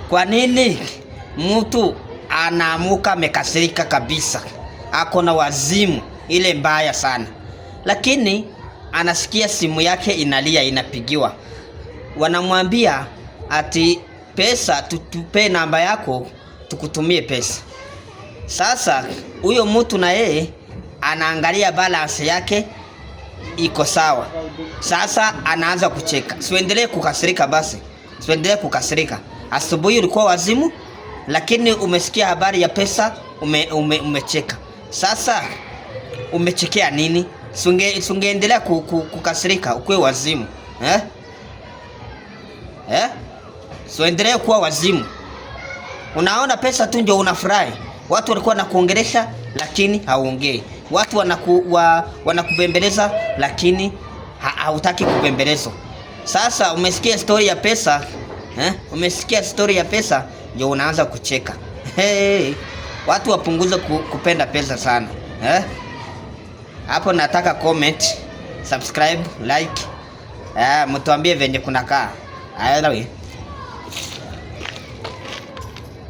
Kwa nini mtu anaamuka amekasirika kabisa, ako na wazimu ile mbaya sana, lakini anasikia simu yake inalia, inapigiwa, wanamwambia ati pesa, tupe namba yako tukutumie pesa. Sasa huyo mtu na yeye anaangalia balance yake iko sawa. Sasa anaanza kucheka. Siendelee kukasirika basi. Siendelee kukasirika. Asubuhi ulikuwa wazimu, lakini umesikia habari ya pesa umecheka. Sasa umechekea nini? Sungeendelea kukasirika ukue wazimu. Siendelee kuwa wazimu. Unaona pesa tu ndio unafurahi. Watu walikuwa wanakuongelesha lakini hauongei. Watu wanakubembeleza lakini hautaki kubembelezwa. Sasa umesikia story ya pesa, umesikia story ya pesa ndio unaanza kucheka. Watu wapunguze kupenda pesa sana. Hapo nataka comment, subscribe, like. Mtuambie venye kunakaa.